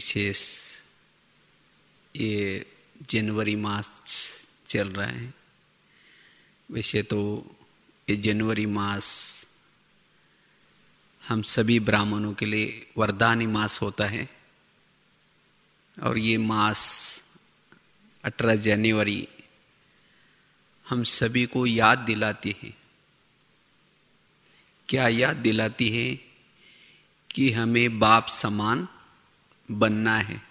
विशेष ये जनवरी मास चल रहा है। वैसे तो ये जनवरी मास हम सभी ब्राह्मणों के लिए वरदानी मास होता है और ये मास 18 जनवरी हम सभी को याद दिलाती है। क्या याद दिलाती है? कि हमें बाप समान बनना है।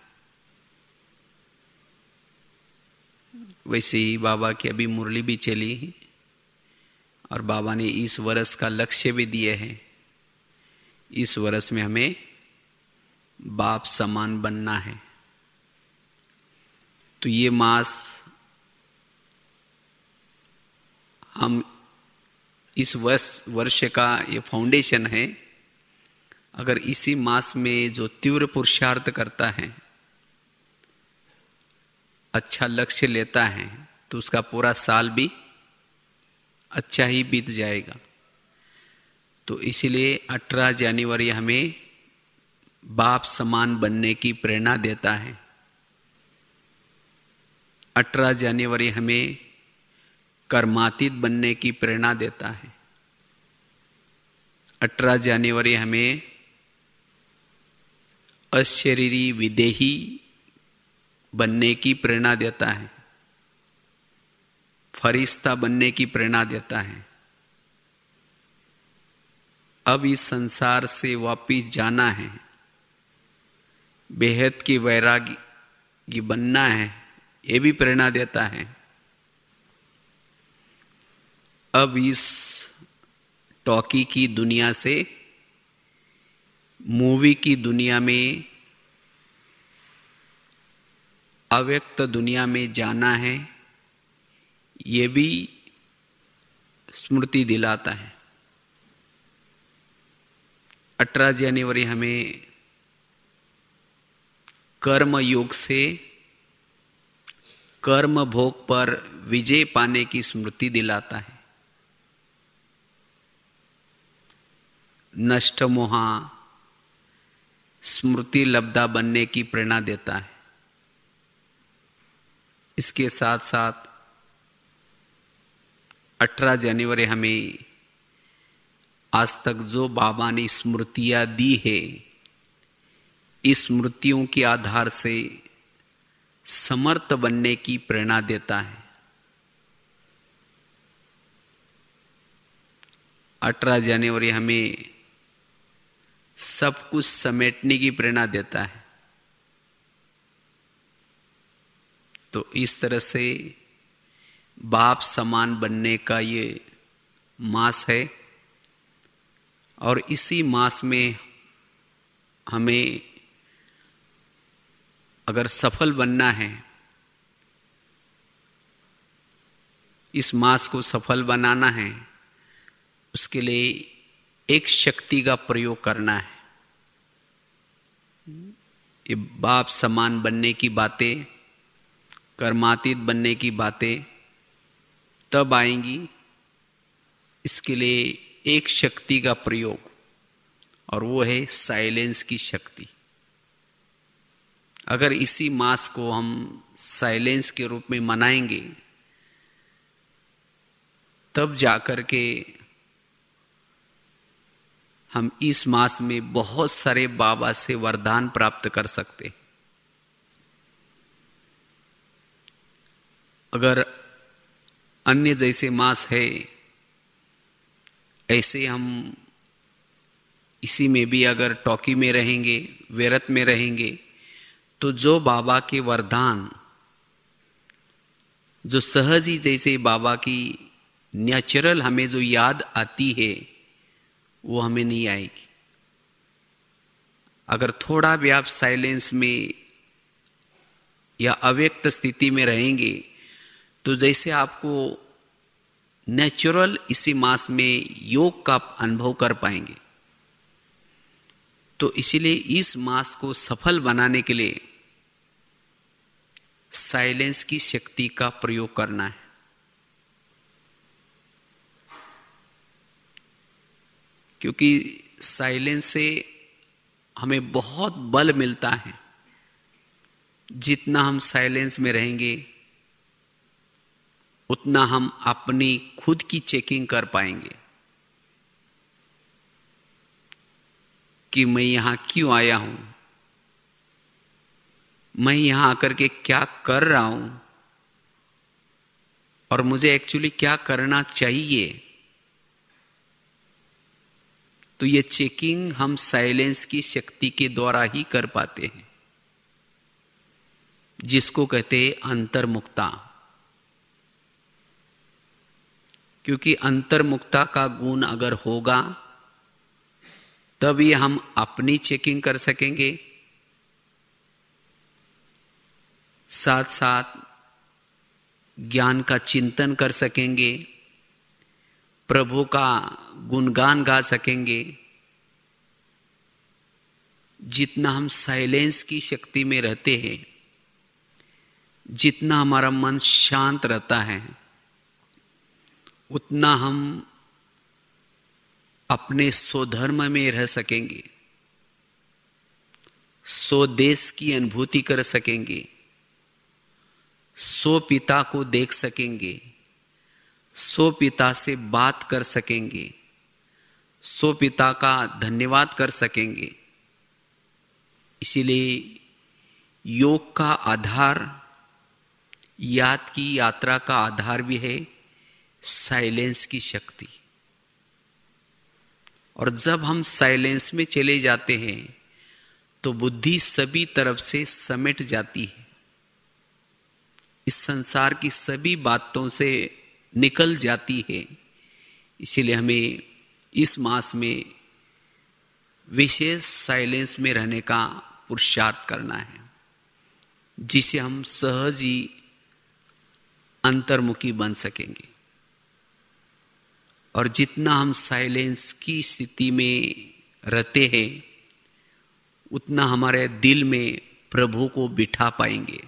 वैसे ही बाबा की अभी मुरली भी चली है और बाबा ने इस वर्ष का लक्ष्य भी दिए है। इस वर्ष में हमें बाप समान बनना है। तो ये मास हम इस वर्ष का ये फाउंडेशन है। अगर इसी मास में जो तीव्र पुरुषार्थ करता है, अच्छा लक्ष्य लेता है, तो उसका पूरा साल भी अच्छा ही बीत जाएगा। तो इसलिए 18 जनवरी हमें बाप समान बनने की प्रेरणा देता है। 18 जनवरी हमें कर्मातीत बनने की प्रेरणा देता है। 18 जनवरी हमें अशरीरी विदेही बनने की प्रेरणा देता है। फरिश्ता बनने की प्रेरणा देता है। अब इस संसार से वापिस जाना है, बेहद की वैरागी बनना है, ये भी प्रेरणा देता है। अब इस टॉकी की दुनिया से मूवी की दुनिया में, अव्यक्त दुनिया में जाना है, ये भी स्मृति दिलाता है। 18 जनवरी हमें कर्म योग से कर्म भोग पर विजय पाने की स्मृति दिलाता है। नष्ट मोहा स्मृति लब्धा बनने की प्रेरणा देता है। इसके साथ साथ 18 जनवरी हमें आज तक जो बाबा ने स्मृतियां दी है, इस स्मृतियों के आधार से समर्थ बनने की प्रेरणा देता है। 18 जनवरी हमें सब कुछ समेटने की प्रेरणा देता है। तो इस तरह से बाप समान बनने का ये मास है और इसी मास में हमें अगर सफल बनना है, इस मास को सफल बनाना है, उसके लिए एक शक्ति का प्रयोग करना है। ये बाप समान बनने की बातें, कर्मातीत बनने की बातें तब आएंगी। इसके लिए एक शक्ति का प्रयोग, और वो है साइलेंस की शक्ति। अगर इसी मास को हम साइलेंस के रूप में मनाएंगे, तब जाकर के हम इस मास में बहुत सारे बाबा से वरदान प्राप्त कर सकते। अगर अन्य जैसे मास है, ऐसे हम इसी में भी अगर टॉकी में रहेंगे, वेरत में रहेंगे, तो जो बाबा के वरदान, जो सहज ही जैसे बाबा की नेचुरल हमें जो याद आती है, वो हमें नहीं आएगी। अगर थोड़ा भी आप साइलेंस में या अव्यक्त स्थिति में रहेंगे, तो जैसे आपको नेचुरल इसी मास में योग का अनुभव कर पाएंगे। तो इसीलिए इस मास को सफल बनाने के लिए साइलेंस की शक्ति का प्रयोग करना है। क्योंकि साइलेंस से हमें बहुत बल मिलता है। जितना हम साइलेंस में रहेंगे उतना हम अपनी खुद की चेकिंग कर पाएंगे कि मैं यहां क्यों आया हूं, मैं यहां आकर के क्या कर रहा हूं और मुझे एक्चुअली क्या करना चाहिए। तो ये चेकिंग हम साइलेंस की शक्ति के द्वारा ही कर पाते हैं, जिसको कहते हैं अंतर्मुक्ता। क्योंकि अंतर्मुक्ता का गुण अगर होगा तभी हम अपनी चेकिंग कर सकेंगे, साथ साथ ज्ञान का चिंतन कर सकेंगे, प्रभु का गुणगान गा सकेंगे। जितना हम साइलेंस की शक्ति में रहते हैं, जितना हमारा मन शांत रहता है, उतना हम अपने स्वधर्म में रह सकेंगे, स्वदेश की अनुभूति कर सकेंगे, सो पिता को देख सकेंगे, सो पिता से बात कर सकेंगे, सो पिता का धन्यवाद कर सकेंगे। इसीलिए योग का आधार, याद की यात्रा का आधार भी है साइलेंस की शक्ति। और जब हम साइलेंस में चले जाते हैं तो बुद्धि सभी तरफ से समेट जाती है, इस संसार की सभी बातों से निकल जाती है। इसीलिए हमें इस मास में विशेष साइलेंस में रहने का पुरुषार्थ करना है, जिसे हम सहज ही अंतर्मुखी बन सकेंगे। और जितना हम साइलेंस की स्थिति में रहते हैं उतना हमारे दिल में प्रभु को बिठा पाएंगे।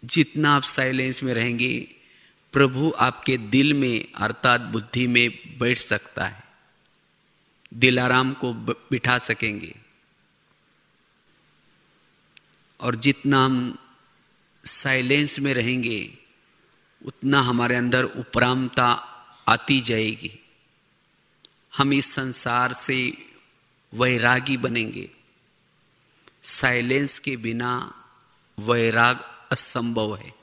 जितना आप साइलेंस में रहेंगे प्रभु आपके दिल में अर्थात बुद्धि में बैठ सकता है, दिलाराम को बिठा सकेंगे। और जितना हम साइलेंस में रहेंगे उतना हमारे अंदर उपरामता आती जाएगी, हम इस संसार से वैरागी बनेंगे। साइलेंस के बिना वैराग असंभव है।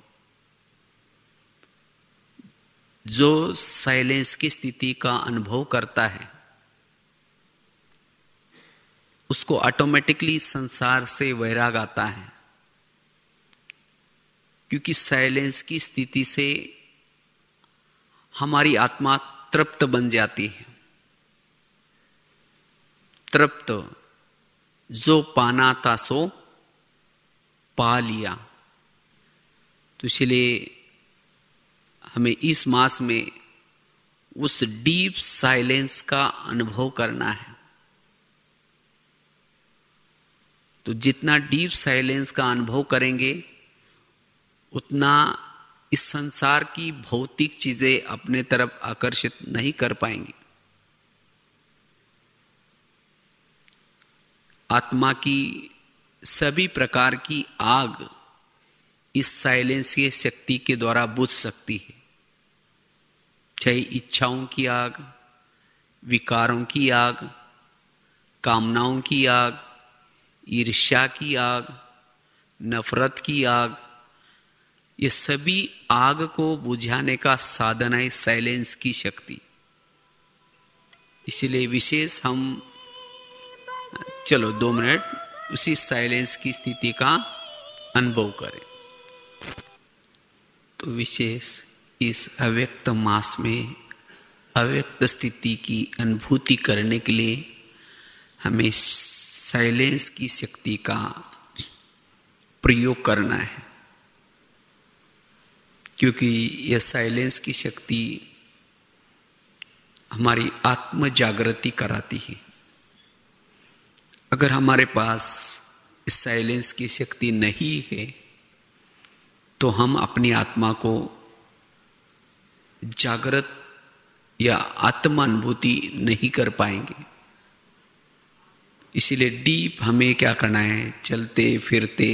जो साइलेंस की स्थिति का अनुभव करता है उसको ऑटोमेटिकली संसार से वैराग आता है, क्योंकि साइलेंस की स्थिति से हमारी आत्मा तृप्त बन जाती है। तृप्त, जो पाना था सो पा लिया। तो इसलिए हमें इस मास में उस डीप साइलेंस का अनुभव करना है। तो जितना डीप साइलेंस का अनुभव करेंगे उतना इस संसार की भौतिक चीजें अपने तरफ आकर्षित नहीं कर पाएंगे। आत्मा की सभी प्रकार की आग इस साइलेंस की शक्ति के द्वारा बुझ सकती है, चाहे इच्छाओं की आग, विकारों की आग, कामनाओं की आग, ईर्ष्या की आग, नफरत की आग। ये सभी आग को बुझाने का साधन है साइलेंस की शक्ति। इसलिए विशेष हम चलो 2 मिनट उसी साइलेंस की स्थिति का अनुभव करें। तो विशेष इस अव्यक्त मास में अव्यक्त स्थिति की अनुभूति करने के लिए हमें साइलेंस की शक्ति का प्रयोग करना है, क्योंकि यह साइलेंस की शक्ति हमारी आत्म जागृति कराती है। अगर हमारे पास इस साइलेंस की शक्ति नहीं है तो हम अपनी आत्मा को जागृत या आत्म अनुभूति नहीं कर पाएंगे। इसीलिए डीप हमें क्या करना है, चलते फिरते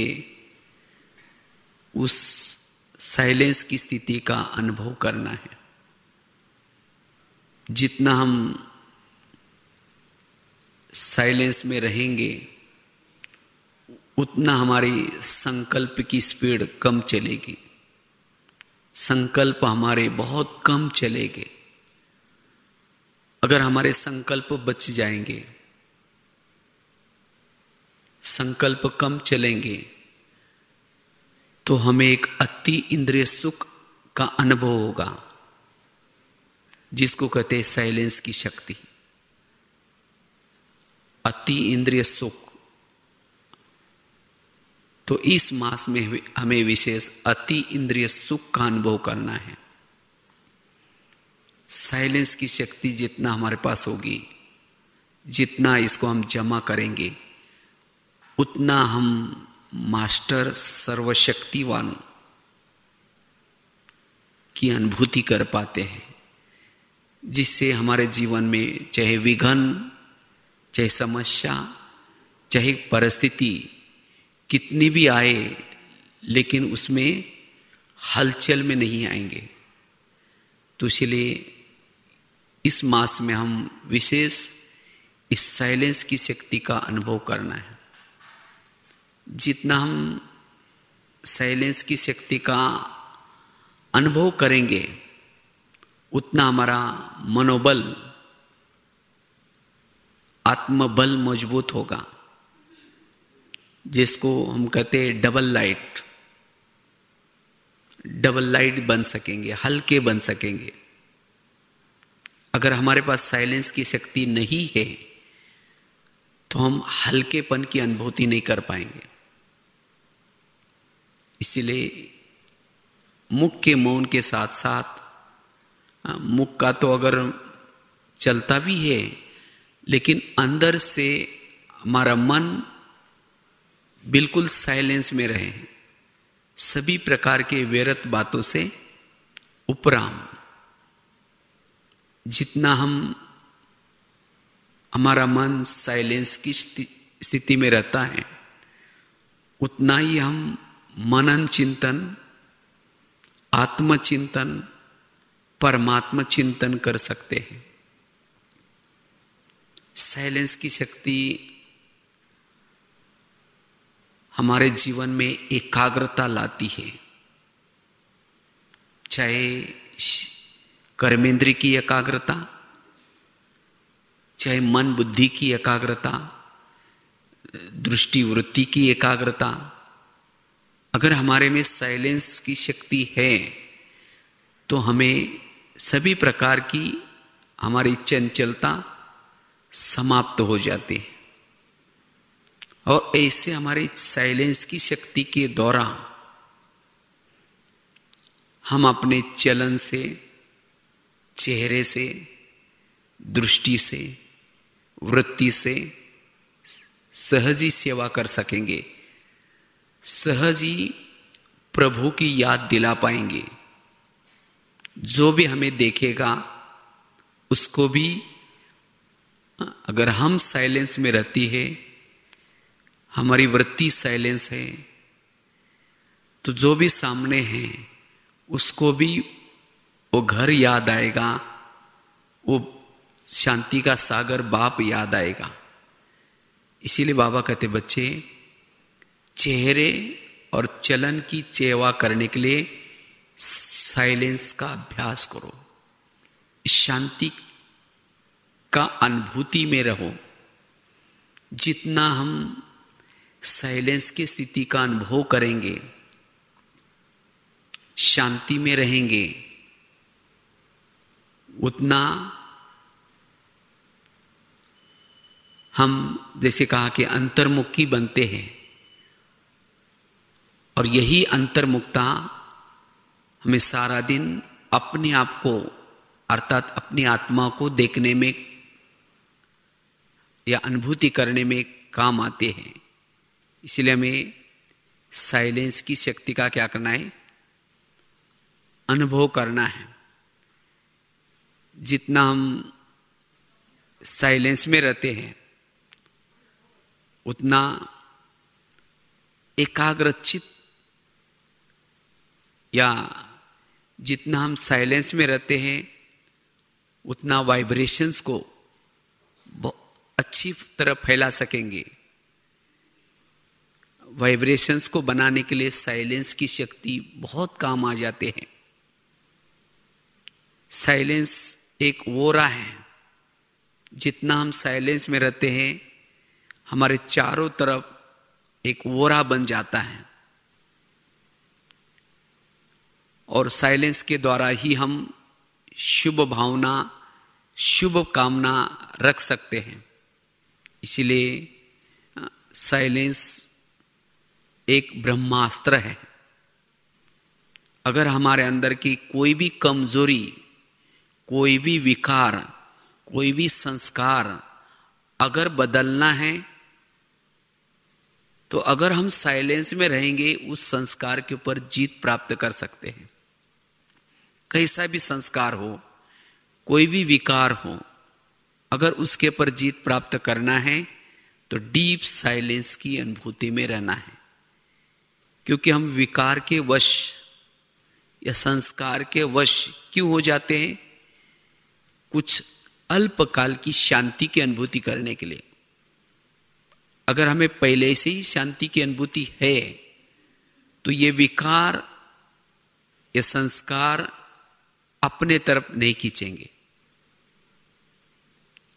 उस साइलेंस की स्थिति का अनुभव करना है। जितना हम साइलेंस में रहेंगे उतना हमारी संकल्प की स्पीड कम चलेगी, संकल्प हमारे बहुत कम चलेंगे। अगर हमारे संकल्प बच जाएंगे, संकल्प कम चलेंगे, तो हमें एक अति इंद्रिय सुख का अनुभव होगा, जिसको कहते हैं साइलेंस की शक्ति। अति इंद्रिय सुख। तो इस मास में हमें विशेष अति इंद्रिय सुख का अनुभव करना है। साइलेंस की शक्ति जितना हमारे पास होगी, जितना इसको हम जमा करेंगे, उतना हम मास्टर सर्वशक्तिवान की अनुभूति कर पाते हैं, जिससे हमारे जीवन में चाहे विघ्न, चाहे समस्या, चाहे परिस्थिति कितनी भी आए, लेकिन उसमें हलचल में नहीं आएंगे। तो इसलिए इस मास में हम विशेष इस साइलेंस की शक्ति का अनुभव करना है। जितना हम साइलेंस की शक्ति का अनुभव करेंगे, उतना हमारा मनोबल, आत्मबल मजबूत होगा, जिसको हम कहते हैं डबल लाइट बन सकेंगे, हल्के बन सकेंगे। अगर हमारे पास साइलेंस की शक्ति नहीं है तो हम हल्केपन की अनुभूति नहीं कर पाएंगे। इसीलिए मुख के मौन के साथ साथ, मुख का तो अगर चलता भी है, लेकिन अंदर से हमारा मन बिल्कुल साइलेंस में रहे, सभी प्रकार के व्यर्थ बातों से उपराम। जितना हमारा मन साइलेंस की स्थिति में रहता है, उतना ही हम मनन चिंतन, आत्मचिंतन, परमात्मा चिंतन कर सकते हैं। साइलेंस की शक्ति हमारे जीवन में एकाग्रता लाती है, चाहे कर्मेंद्रिय की एकाग्रता, चाहे मन बुद्धि की एकाग्रता, दृष्टि वृत्ति की एकाग्रता। अगर हमारे में साइलेंस की शक्ति है तो हमें सभी प्रकार की हमारी चंचलता समाप्त हो जाती है। और ऐसे हमारे साइलेंस की शक्ति के द्वारा हम अपने चलन से, चेहरे से, दृष्टि से, वृत्ति से सहज ही सेवा कर सकेंगे, सहज ही प्रभु की याद दिला पाएंगे। जो भी हमें देखेगा उसको भी, अगर हम साइलेंस में रहती है, हमारी वृत्ति साइलेंस है, तो जो भी सामने है उसको भी वो घर याद आएगा, वो शांति का सागर बाप याद आएगा। इसीलिए बाबा कहते, बच्चे चेहरे और चलन की सेवा करने के लिए साइलेंस का अभ्यास करो, शांति का अनुभूति में रहो। जितना हम साइलेंस की स्थिति का अनुभव करेंगे, शांति में रहेंगे, उतना हम, जैसे कहा कि अंतर्मुखी बनते हैं। और यही अंतर्मुखता हमें सारा दिन अपने आप को, अर्थात अपनी आत्मा को देखने में या अनुभूति करने में काम आते हैं। इसलिए हमें साइलेंस की शक्ति का क्या करना है, अनुभव करना है। जितना हम साइलेंस में रहते हैं उतना एकाग्रचित, या जितना हम साइलेंस में रहते हैं उतना वाइब्रेशंस को अच्छी तरह फैला सकेंगे। वाइब्रेशंस को बनाने के लिए साइलेंस की शक्ति बहुत काम आ जाते हैं। साइलेंस एक ओरा है, जितना हम साइलेंस में रहते हैं हमारे चारों तरफ एक ओरा बन जाता है, और साइलेंस के द्वारा ही हम शुभ भावना, शुभ कामना रख सकते हैं। इसीलिए साइलेंस एक ब्रह्मास्त्र है। अगर हमारे अंदर की कोई भी कमजोरी, कोई भी विकार, कोई भी संस्कार अगर बदलना है, तो अगर हम साइलेंस में रहेंगे उस संस्कार के ऊपर जीत प्राप्त कर सकते हैं। कैसा भी संस्कार हो, कोई भी विकार हो, अगर उसके ऊपर जीत प्राप्त करना है तो डीप साइलेंस की अनुभूति में रहना है। क्योंकि हम विकार के वश या संस्कार के वश क्यों हो जाते हैं? कुछ अल्पकाल की शांति की अनुभूति करने के लिए। अगर हमें पहले से ही शांति की अनुभूति है तो ये विकार, ये संस्कार अपने तरफ नहीं खींचेंगे।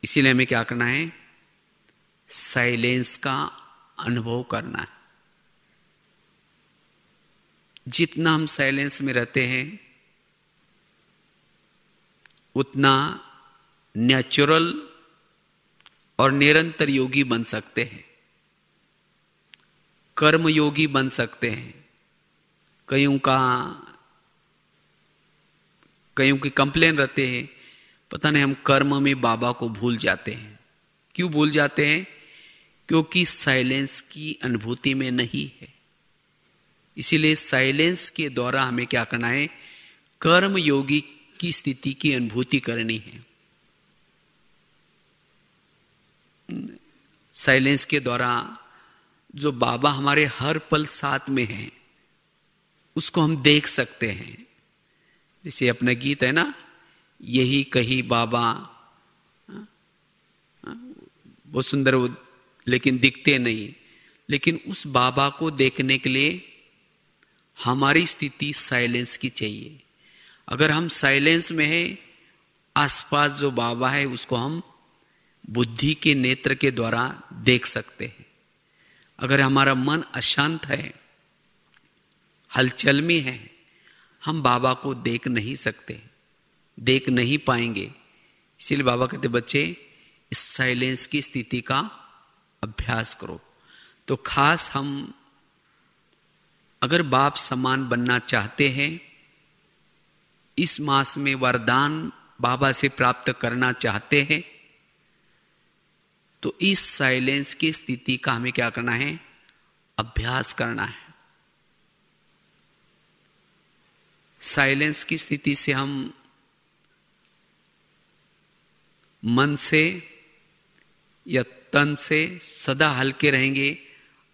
इसीलिए हमें क्या करना है? साइलेंस का अनुभव करना है। जितना हम साइलेंस में रहते हैं उतना नेचुरल और निरंतर योगी बन सकते हैं, कर्म योगी बन सकते हैं। कईयों की कंप्लेन रहते हैं, पता नहीं हम कर्म में बाबा को भूल जाते हैं। क्यों भूल जाते हैं? क्योंकि साइलेंस की अनुभूति में नहीं है। इसीलिए साइलेंस के द्वारा हमें क्या करना है? कर्म योगी की स्थिति की अनुभूति करनी है। साइलेंस के द्वारा जो बाबा हमारे हर पल साथ में है उसको हम देख सकते हैं। जैसे अपना गीत है ना, यही कही बाबा, बहुत सुंदर वो, लेकिन दिखते नहीं। लेकिन उस बाबा को देखने के लिए हमारी स्थिति साइलेंस की चाहिए। अगर हम साइलेंस में हैं, आसपास जो बाबा है उसको हम बुद्धि के नेत्र के द्वारा देख सकते हैं। अगर हमारा मन अशांत है, हलचल में है, हम बाबा को देख नहीं सकते, देख नहीं पाएंगे। इसलिए बाबा कहते बच्चे इस साइलेंस की स्थिति का अभ्यास करो। तो खास हम अगर बाप समान बनना चाहते हैं, इस मास में वरदान बाबा से प्राप्त करना चाहते हैं, तो इस साइलेंस की स्थिति का हमें क्या करना है? अभ्यास करना है। साइलेंस की स्थिति से हम मन से या तन से सदा हल्के रहेंगे,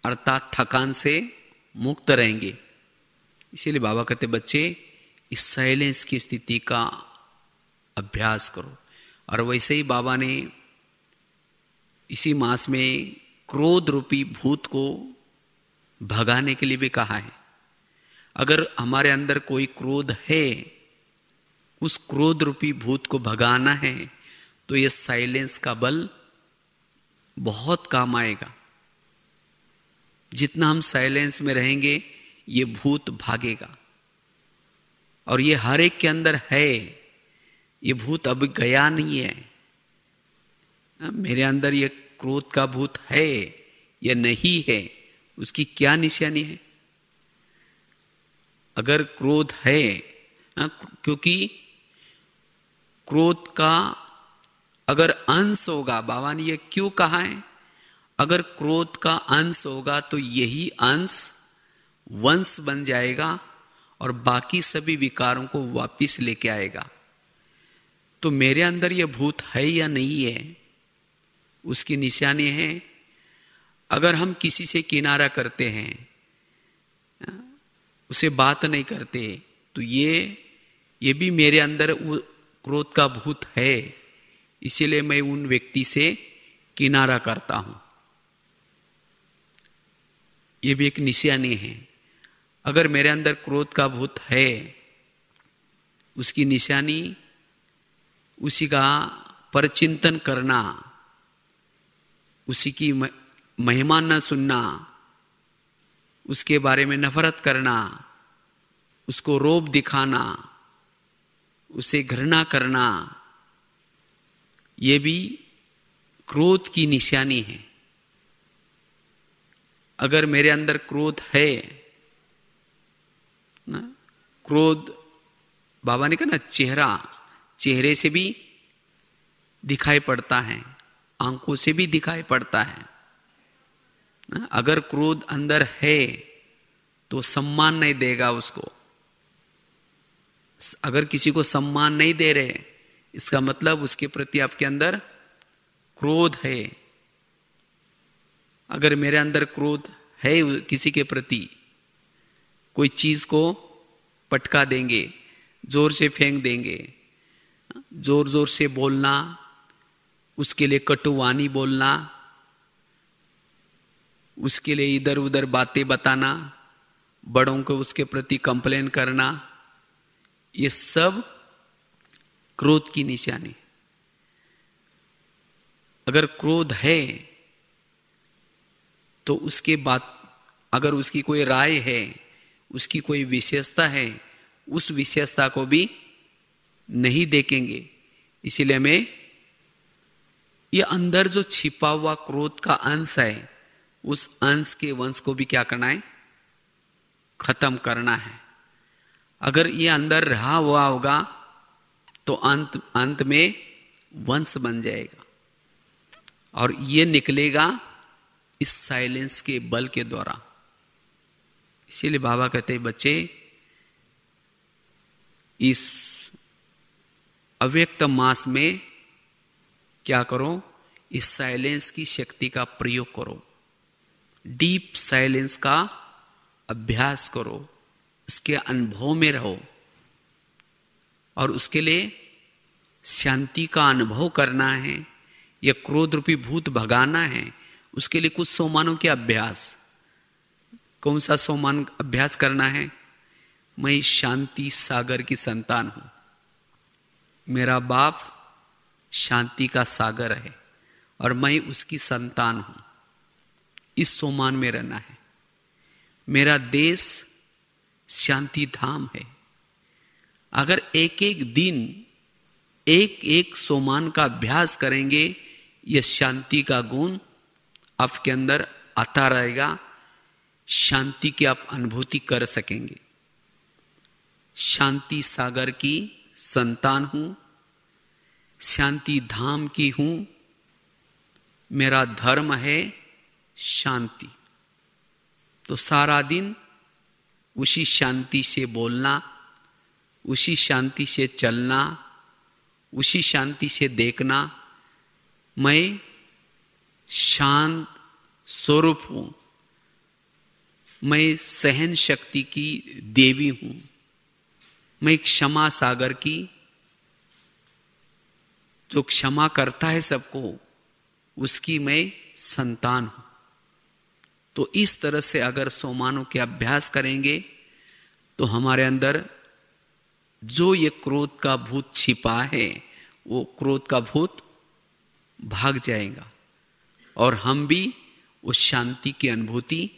अर्थात थकान से मुक्त रहेंगे। इसीलिए बाबा कहते बच्चे इस साइलेंस की स्थिति का अभ्यास करो। और वैसे ही बाबा ने इसी मास में क्रोध रूपी भूत को भगाने के लिए भी कहा है। अगर हमारे अंदर कोई क्रोध है, उस क्रोध रूपी भूत को भगाना है, तो यह साइलेंस का बल बहुत काम आएगा। जितना हम साइलेंस में रहेंगे ये भूत भागेगा। और ये हर एक के अंदर है, ये भूत अब गया नहीं है। मेरे अंदर ये क्रोध का भूत है या नहीं है, उसकी क्या निशानी है? अगर क्रोध है, क्योंकि क्रोध का अगर अंश होगा, बाबा ने ये क्यों कहा है? अगर क्रोध का अंश होगा तो यही अंश वंश बन जाएगा और बाकी सभी विकारों को वापिस लेके आएगा। तो मेरे अंदर यह भूत है या नहीं है, उसकी निशानी है अगर हम किसी से किनारा करते हैं, उसे बात नहीं करते, तो ये भी मेरे अंदर वो क्रोध का भूत है, इसीलिए मैं उन व्यक्ति से किनारा करता हूं। ये भी एक निशानी है। अगर मेरे अंदर क्रोध का भूत है, उसकी निशानी उसी का परचिंतन करना, उसी की महिमा न सुनना, उसके बारे में नफरत करना, उसको रोब दिखाना, उसे घृणा करना, ये भी क्रोध की निशानी है। अगर मेरे अंदर क्रोध है ना, क्रोध बाबा ने कहा ना, चेहरे से भी दिखाई पड़ता है, आंखों से भी दिखाई पड़ता है। अगर क्रोध अंदर है तो सम्मान नहीं देगा उसको। अगर किसी को सम्मान नहीं दे रहे, इसका मतलब उसके प्रति आपके अंदर क्रोध है। अगर मेरे अंदर क्रोध है किसी के प्रति, कोई चीज को पटका देंगे, जोर से फेंक देंगे, जोर जोर से बोलना, उसके लिए कटुवाणी बोलना, उसके लिए इधर उधर बातें बताना, बड़ों को उसके प्रति कंप्लेन करना, ये सब क्रोध की निशानी। अगर क्रोध है तो उसके बाद अगर उसकी कोई राय है, उसकी कोई विशेषता है, उस विशेषता को भी नहीं देखेंगे। इसीलिए हमें ये अंदर जो छिपा हुआ क्रोध का अंश है, उस अंश के वंश को भी क्या करना है, खत्म करना है। अगर ये अंदर रहा हुआ होगा तो अंत में वंश बन जाएगा, और ये निकलेगा इस साइलेंस के बल के द्वारा। इसीलिए बाबा कहते हैं, बच्चे इस अव्यक्त मास में क्या करो, इस साइलेंस की शक्ति का प्रयोग करो, डीप साइलेंस का अभ्यास करो, इसके अनुभव में रहो। और उसके लिए शांति का अनुभव करना है, यह क्रोध रूपी भूत भगाना है। उसके लिए कुछ सोमानों के अभ्यास। कौन सा सोमान अभ्यास करना है? मैं शांति सागर की संतान हूं, मेरा बाप शांति का सागर है और मैं उसकी संतान हूं। इस सोमान में रहना है। मेरा देश शांति धाम है। अगर एक एक दिन एक एक सोमान का अभ्यास करेंगे, यह शांति का गुण आपके अंदर आता रहेगा, शांति की आप अनुभूति कर सकेंगे। शांति सागर की संतान हूं, शांति धाम की हूं, मेरा धर्म है शांति। तो सारा दिन उसी शांति से बोलना, उसी शांति से चलना, उसी शांति से देखना। मैं शांत स्वरूप हूं, मैं सहन शक्ति की देवी हूं, मैं क्षमा सागर की, जो क्षमा करता है सबको, उसकी मैं संतान हूं। तो इस तरह से अगर सोमानों के अभ्यास करेंगे तो हमारे अंदर जो ये क्रोध का भूत छिपा है, वो क्रोध का भूत भाग जाएगा और हम भी उस शांति की अनुभूति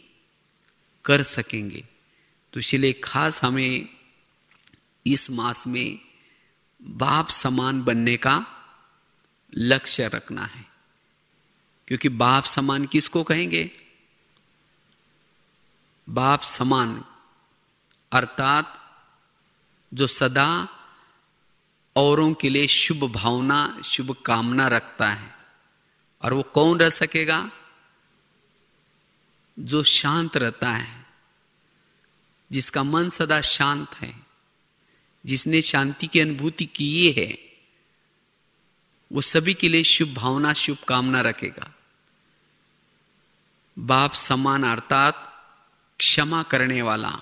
कर सकेंगे। तो इसलिए खास हमें इस मास में बाप समान बनने का लक्ष्य रखना है। क्योंकि बाप समान किसको कहेंगे? बाप समान अर्थात जो सदा औरों के लिए शुभ भावना, शुभ कामना रखता है। और वो कौन रह सकेगा? जो शांत रहता है, जिसका मन सदा शांत है, जिसने शांति की अनुभूति की है, वो सभी के लिए शुभ भावना, शुभ कामना रखेगा। बाप समान अर्थात क्षमा करने वाला,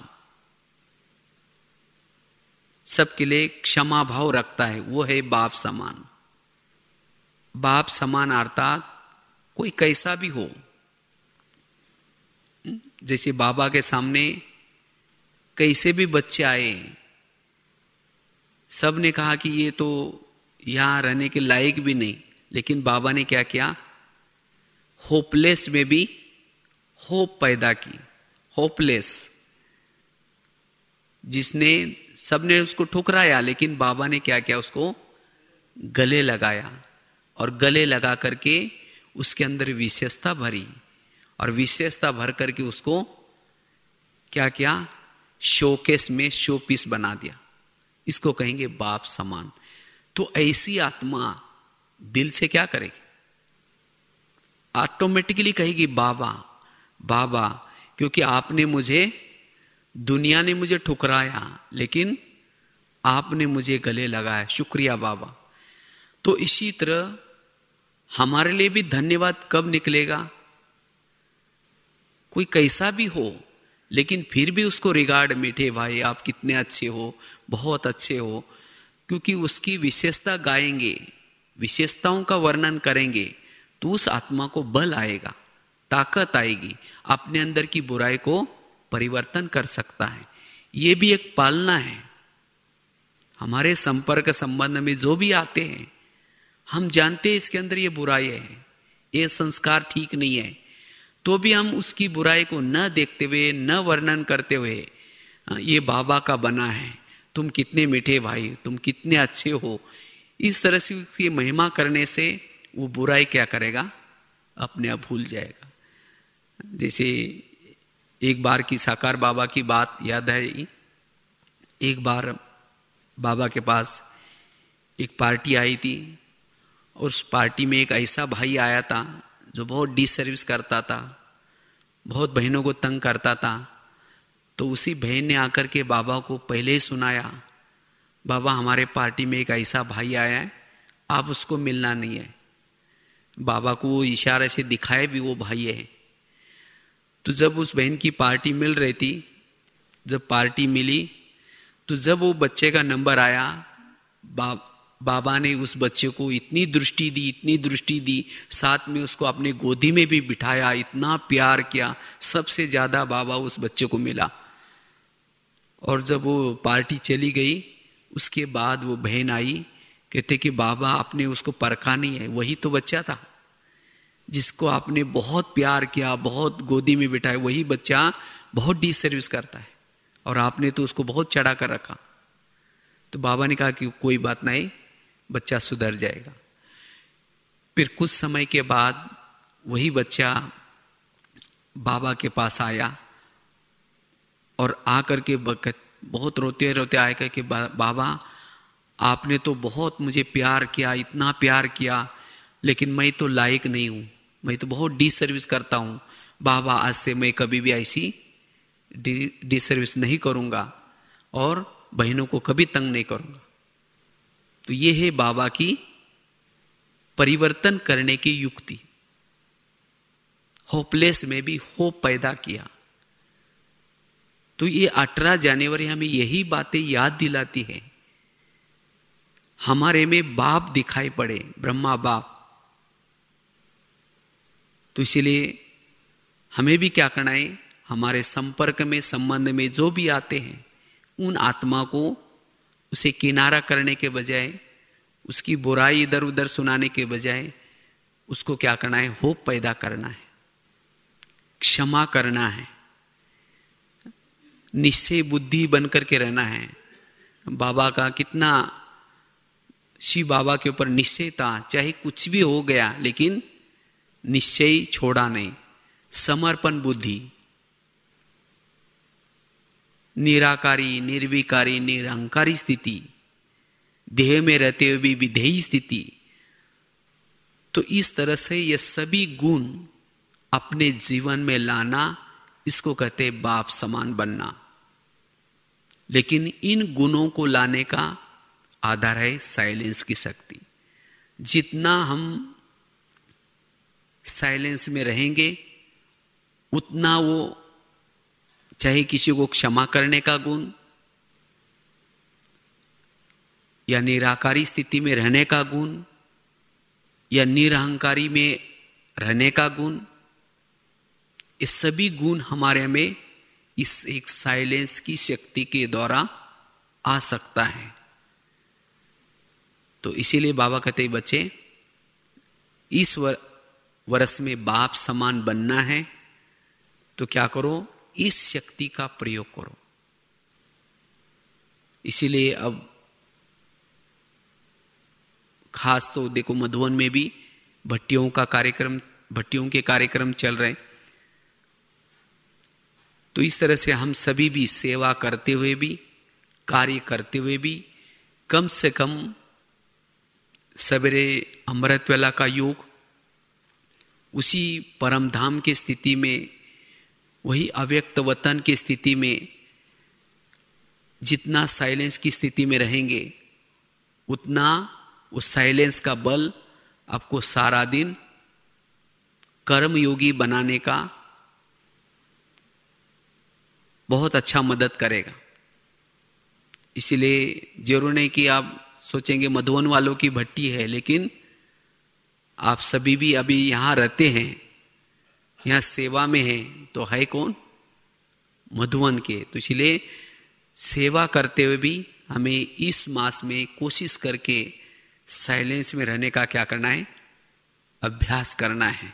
सबके लिए क्षमा भाव रखता है, वो है बाप समान। बाप समान अर्थात कोई कैसा भी हो, जैसे बाबा के सामने कैसे भी बच्चे आए, सब ने कहा कि ये तो यहां रहने के लायक भी नहीं, लेकिन बाबा ने क्या किया, होपलेस में भी होप पैदा की। होपलेस, जिसने सबने उसको ठुकराया, लेकिन बाबा ने क्या किया, उसको गले लगाया, और गले लगा करके उसके अंदर विशेषता भरी, और विशेषता भर करके उसको क्या किया, शोकेस में शो पीस बना दिया। इसको कहेंगे बाप समान। तो ऐसी आत्मा दिल से क्या करेगी, ऑटोमेटिकली कहेगी बाबा बाबा, क्योंकि आपने मुझे, दुनिया ने मुझे ठुकराया, लेकिन आपने मुझे गले लगाया, शुक्रिया बाबा। तो इसी तरह हमारे लिए भी धन्यवाद कब निकलेगा, कोई कैसा भी हो, लेकिन फिर भी उसको रिगार्ड, मीठे भाई आप कितने अच्छे हो, बहुत अच्छे हो, क्योंकि उसकी विशेषता गाएंगे, विशेषताओं का वर्णन करेंगे, तो उस आत्मा को बल आएगा, ताकत आएगी, अपने अंदर की बुराई को परिवर्तन कर सकता है। ये भी एक पालना है। हमारे संपर्क संबंध में जो भी आते हैं, हम जानते हैं इसके अंदर ये बुराई है, ये संस्कार ठीक नहीं है, तो भी हम उसकी बुराई को न देखते हुए, न वर्णन करते हुए, ये बाबा का बना है, तुम कितने मीठे भाई, तुम कितने अच्छे हो, इस तरह से उसकी महिमा करने से वो बुराई क्या करेगा, अपने आप भूल जाएगा। जैसे एक बार की साकार बाबा की बात याद है। एक बार बाबा के पास एक पार्टी आई थी, और उस पार्टी में एक ऐसा भाई आया था जो बहुत डिसर्विस करता था, बहुत बहनों को तंग करता था। तो उसी बहन ने आकर के बाबा को पहले ही सुनाया, बाबा हमारे पार्टी में एक ऐसा भाई आया है, आप उसको मिलना नहीं है। बाबा को वो इशारे से दिखाए भी वो भाई है। तो जब उस बहन की पार्टी मिल रही थी, जब पार्टी मिली, तो जब वो बच्चे का नंबर आया, बाबा ने उस बच्चे को इतनी दृष्टि दी, इतनी दृष्टि दी, साथ में उसको अपने गोदी में भी बिठाया, इतना प्यार किया, सबसे ज्यादा बाबा उस बच्चे को मिला। और जब वो पार्टी चली गई, उसके बाद वो बहन आई, कहते कि बाबा आपने उसको परखा नहीं है, वही तो बच्चा था जिसको आपने बहुत प्यार किया, बहुत गोदी में बिठाया, वही बच्चा बहुत डिसर्विस करता है, और आपने तो उसको बहुत चढ़ा कर रखा। तो बाबा ने कहा कि कोई बात नहीं, बच्चा सुधर जाएगा। फिर कुछ समय के बाद वही बच्चा बाबा के पास आया, और आकर के बहुत रोते रोते आएगा कि बाबा आपने तो बहुत मुझे प्यार किया, इतना प्यार किया, लेकिन मैं तो लायक नहीं हूँ, मैं तो बहुत डिसर्विस करता हूँ। बाबा आज से मैं कभी भी ऐसी डिसर्विस नहीं करूँगा, और बहनों को कभी तंग नहीं करूँगा। तो ये है बाबा की परिवर्तन करने की युक्ति। होपलेस में भी होप पैदा किया। तो ये 18 जनवरी हमें यही बातें याद दिलाती है। हमारे में बाप दिखाई पड़े, ब्रह्मा बाप। तो इसलिए हमें भी क्या करना है, हमारे संपर्क में, संबंध में जो भी आते हैं, उन आत्मा को उसे किनारा करने के बजाय, उसकी बुराई इधर उधर सुनाने के बजाय, उसको क्या करना है, होप पैदा करना है, क्षमा करना है, निश्चय बुद्धि बन करके रहना है। बाबा का कितना, शिव बाबा के ऊपर निश्चय था, चाहे कुछ भी हो गया, लेकिन निश्चय छोड़ा नहीं, समर्पण बुद्धि, निराकारी, निर्विकारी, निरंकारी स्थिति, देह में रहते हुए भी विधेयी स्थिति। तो इस तरह से ये सभी गुण अपने जीवन में लाना, इसको कहते हैं बाप समान बनना। लेकिन इन गुणों को लाने का आधार है साइलेंस की शक्ति। जितना हम साइलेंस में रहेंगे, उतना वो, चाहे किसी को क्षमा करने का गुण, या निराकारी स्थिति में रहने का गुण, या निरहंकारी में रहने का गुण, ये सभी गुण हमारे में इस एक साइलेंस की शक्ति के द्वारा आ सकता है। तो इसीलिए बाबा कहते बच्चे, इस वर्ष में बाप समान बनना है तो क्या करो, इस शक्ति का प्रयोग करो। इसीलिए अब खास तो देखो मधुबन में भी भट्टियों के कार्यक्रम चल रहे हैं। तो इस तरह से हम सभी भी सेवा करते हुए भी, कार्य करते हुए भी, कम से कम सवेरे अमृत वेला का योग, उसी परम धाम की स्थिति में, वही अव्यक्त वतन की स्थिति में जितना साइलेंस की स्थिति में रहेंगे, उतना उस साइलेंस का बल आपको सारा दिन कर्म योगी बनाने का बहुत अच्छा मदद करेगा। इसीलिए जरूर नहीं कि आप सोचेंगे मधुबन वालों की भट्टी है, लेकिन आप सभी भी अभी यहाँ रहते हैं, यहाँ सेवा में हैं, तो है कौन, मधुबन के। तो इसलिए सेवा करते हुए भी हमें इस मास में कोशिश करके साइलेंस में रहने का क्या करना है, अभ्यास करना है।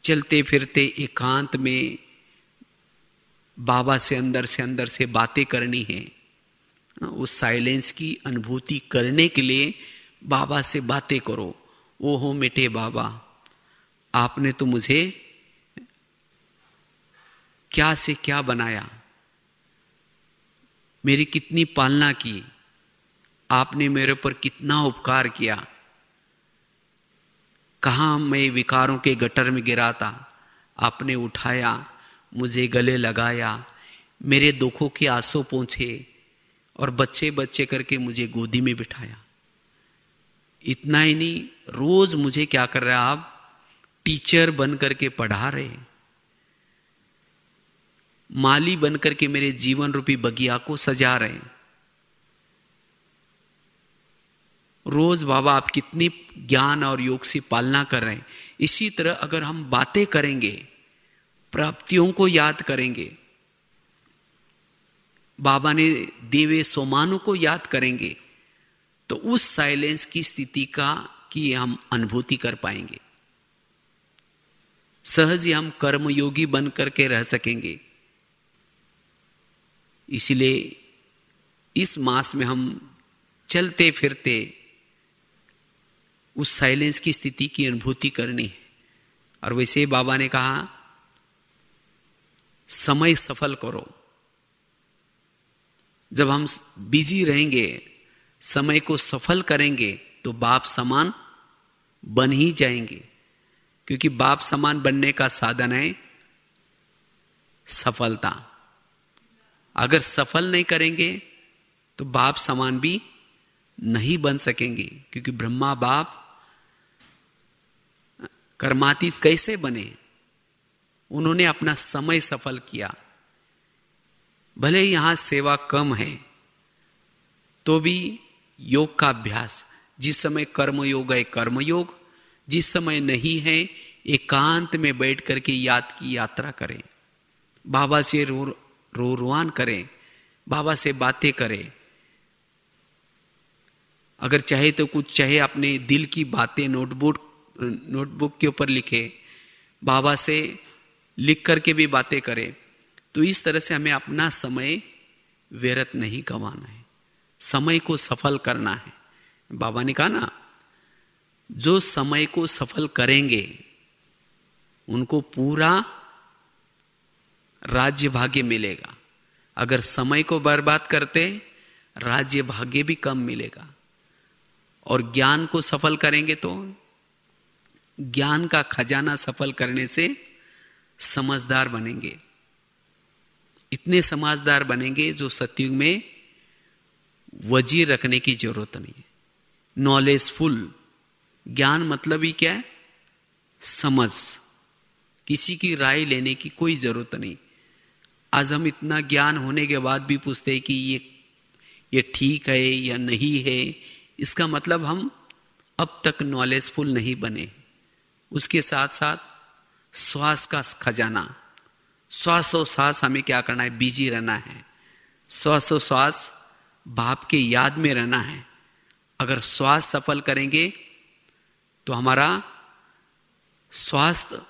चलते फिरते एकांत में बाबा से अंदर से बातें करनी है। उस साइलेंस की अनुभूति करने के लिए बाबा से बातें करो। ओ हो मेटे बाबा, आपने तो मुझे क्या से क्या बनाया, मेरी कितनी पालना की, आपने मेरे पर कितना उपकार किया। कहाँ मैं विकारों के गटर में गिरा था, आपने उठाया, मुझे गले लगाया, मेरे दुखों के आंसू पोंछे और बच्चे बच्चे करके मुझे गोदी में बिठाया। इतना ही नहीं, रोज मुझे क्या कर रहा है, आप टीचर बन करके पढ़ा रहे, माली बन करके मेरे जीवन रूपी बगिया को सजा रहे। रोज बाबा आप कितनी ज्ञान और योग से पालना कर रहे हैं। इसी तरह अगर हम बातें करेंगे, प्राप्तियों को याद करेंगे, बाबा ने देवे सोमानों को याद करेंगे, तो उस साइलेंस की स्थिति की हम अनुभूति कर पाएंगे। सहज ही हम कर्मयोगी बन करके रह सकेंगे। इसलिए इस मास में हम चलते फिरते उस साइलेंस की स्थिति की अनुभूति करनी है। और वैसे बाबा ने कहा, समय सफल करो। जब हम बिजी रहेंगे, समय को सफल करेंगे, तो बाप समान बन ही जाएंगे। क्योंकि बाप समान बनने का साधन है सफलता। अगर सफल नहीं करेंगे तो बाप समान भी नहीं बन सकेंगे। क्योंकि ब्रह्मा बाप कर्मातीत कैसे बने, उन्होंने अपना समय सफल किया। भले यहां सेवा कम है तो भी योग का अभ्यास, जिस समय कर्म योग है कर्म योग, जिस समय नहीं है एकांत में बैठ करके याद की यात्रा करें, बाबा से रोवान करें, बाबा से बातें करें। अगर चाहे तो कुछ चाहे अपने दिल की बातें नोटबुक के ऊपर लिखे, बाबा से लिख करके भी बातें करें। तो इस तरह से हमें अपना समय व्यर्थ नहीं गंवाना है, समय को सफल करना है। बाबा ने कहा ना, जो समय को सफल करेंगे उनको पूरा राज्य भाग्य मिलेगा। अगर समय को बर्बाद करते, राज्य भाग्य भी कम मिलेगा। और ज्ञान को सफल करेंगे तो ज्ञान का खजाना सफल करने से समझदार बनेंगे। इतने समझदार बनेंगे जो सतयुग में वजीर रखने की जरूरत नहीं है। नॉलेजफुल, ज्ञान मतलब ही क्या है, समझ। किसी की राय लेने की कोई जरूरत नहीं। आज हम इतना ज्ञान होने के बाद भी पूछते हैं कि ये ठीक है या नहीं है, इसका मतलब हम अब तक नॉलेजफुल नहीं बने। उसके साथ साथ श्वास का खजाना, श्वासोश्वास हमें क्या करना है, बिजी रहना है। श्वासोश्वास बाप के याद में रहना है। अगर श्वास सफल करेंगे तो हमारा स्वास्थ्य